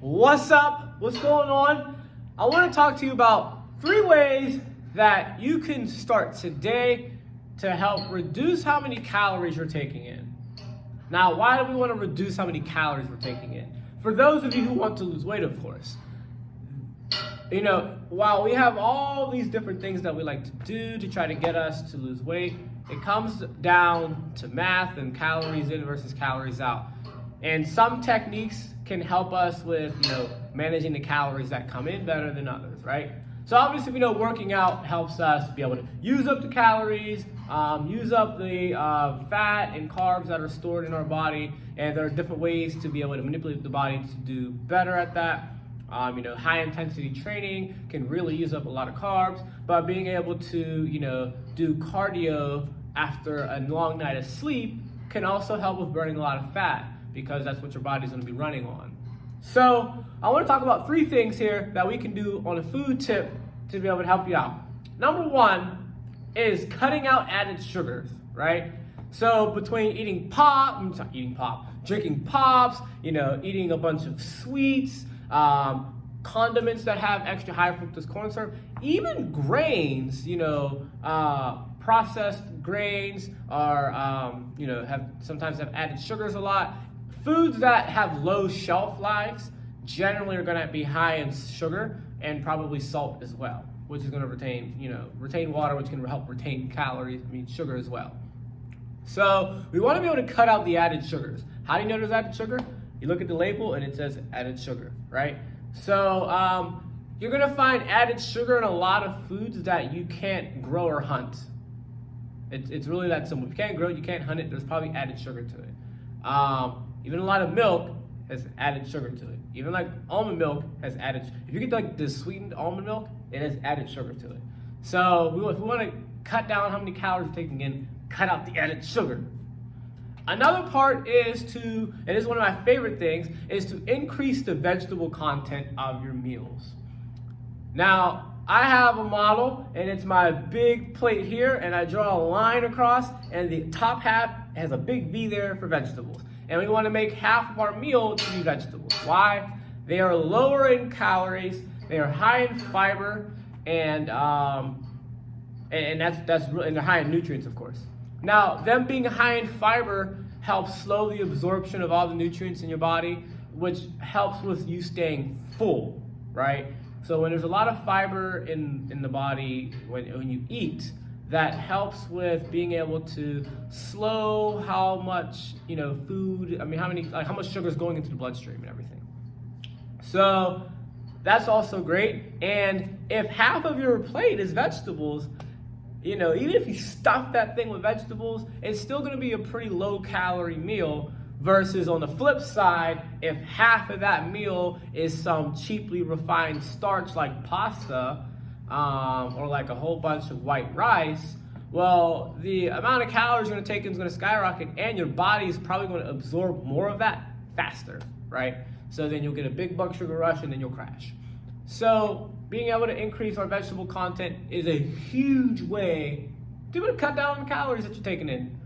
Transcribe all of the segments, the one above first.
What's up? What's going on? I want to talk to you about 3 ways that you can start today to help reduce how many calories you're taking in. Now, why do we want to reduce how many calories we're taking in? For those of you who want to lose weight, of course. You know, while we have all these different things that we like to do to try to get us to lose weight, it comes down to math and calories in versus calories out. And some techniques can help us with, managing the calories that come in better than others, right? So obviously we know working out helps us be able to use up the calories, use up the fat and carbs that are stored in our body, and there are different ways to be able to manipulate the body to do better at that. High intensity training can really use up a lot of carbs, but being able to, do cardio after a long night of sleep can also help with burning a lot of fat because that's what your body's gonna be running on. So I wanna talk about 3 things here that we can do on a food tip to be able to help you out. Number 1 is cutting out added sugars, right? So between drinking pops, eating a bunch of sweets, condiments that have extra high fructose corn syrup, even grains, processed grains are, sometimes have added sugars a lot. Foods that have low shelf lives generally are going to be high in sugar and probably salt as well, which is going to retain water, which can help retain sugar as well. So we want to be able to cut out the added sugars. How do you know there's added sugar? You look at the label and it says added sugar, right? So you're gonna find added sugar in a lot of foods that you can't grow or hunt. It's really that simple. If you can't grow it, you can't hunt it, there's probably added sugar to it. Even a lot of milk has added sugar to it. Even like almond milk has added, if you get like the sweetened almond milk, it has added sugar to it. So if we wanna cut down how many calories we're taking in, cut out the added sugar. Another part is and this is one of my favorite things, is to increase the vegetable content of your meals. Now, I have a model, and it's my big plate here, and I draw a line across, and the top half has a big V there for vegetables. And we want to make half of our meal to be vegetables. Why? They are lower in calories, they are high in fiber, and they're high in nutrients, of course. Now, them being high in fiber helps slow the absorption of all the nutrients in your body, which helps with you staying full, right? So when there's a lot of fiber in the body when you eat, that helps with being able to slow how much, how much sugar is going into the bloodstream and everything. So that's also great. And if half of your plate is vegetables, even if you stuff that thing with vegetables, it's still going to be a pretty low calorie meal versus on the flip side, if half of that meal is some cheaply refined starch like pasta or like a whole bunch of white rice, well, the amount of calories you're going to take in is going to skyrocket and your body is probably going to absorb more of that faster, right? So then you'll get a big blood sugar rush and then you'll crash. So being able to increase our vegetable content is a huge way to be able to cut down on the calories that you're taking in.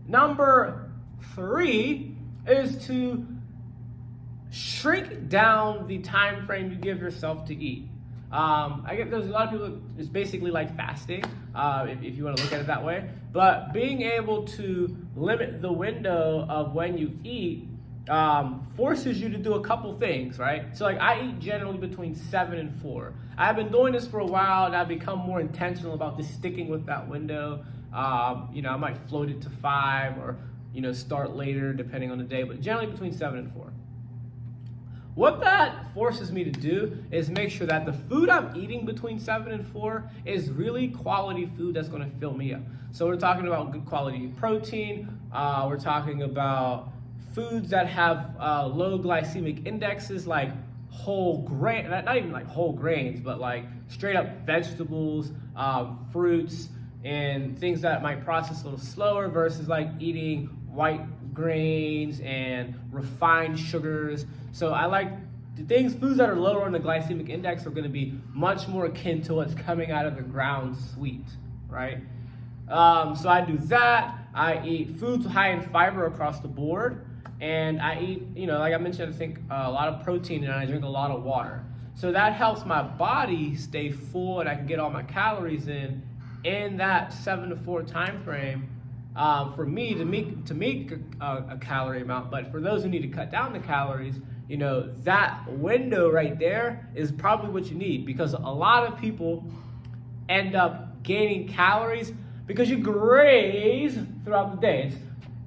Number 3 is to shrink down the time frame you give yourself to eat. I get there's a lot of people, it's basically like fasting, if you want to look at it that way. But being able to limit the window of when you eat forces you to do a couple things, right? So like I eat generally between 7 and 4. I've been doing this for a while and I've become more intentional about just sticking with that window. I might float it to 5 or, start later depending on the day, but generally between 7 and 4. What that forces me to do is make sure that the food I'm eating between 7 and 4 is really quality food that's gonna fill me up. So we're talking about good quality protein, we're talking about foods that have low glycemic indexes like whole grain, not even like whole grains, but like straight up vegetables, fruits, and things that might process a little slower versus like eating white grains and refined sugars. So I like foods that are lower on the glycemic index are going to be much more akin to what's coming out of the ground sweet, right? So I do that. I eat foods high in fiber across the board. and I eat, like I mentioned, I think a lot of protein, and I drink a lot of water. So that helps my body stay full, and I can get all my calories in that 7 to 4 time frame. For me to make a calorie amount, but for those who need to cut down the calories, that window right there is probably what you need, because a lot of people end up gaining calories because you graze throughout the day. It's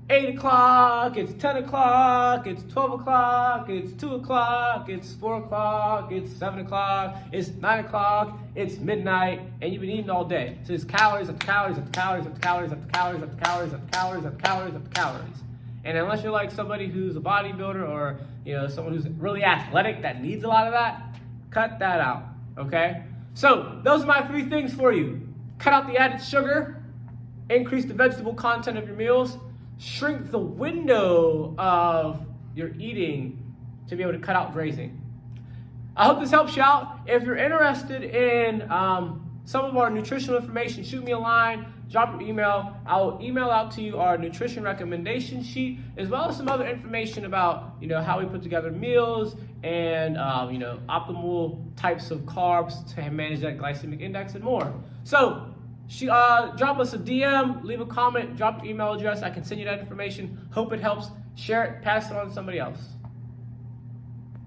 8 o'clock, it's 10 o'clock, it's 12 o'clock, it's 2 o'clock, it's 4 o'clock, it's 7 o'clock, it's 9 o'clock, it's midnight, and you've been eating all day. So it's calories after calories after calories after calories after calories after calories after calories after calories after calories. And unless you're like somebody who's a bodybuilder or someone who's really athletic that needs a lot of that, cut that out, okay? So those are my 3 things for you. Cut out the added sugar, increase the vegetable content of your meals, shrink the window of your eating to be able to cut out grazing. I hope this helps you out. If you're interested in some of our nutritional information, shoot me a line, drop your email. I'll email out to you our nutrition recommendation sheet, as well as some other information about how we put together meals and optimal types of carbs to manage that glycemic index and more. So drop us a DM, leave a comment, drop your email address. I can send you that information. Hope it helps. Share it, pass it on to somebody else.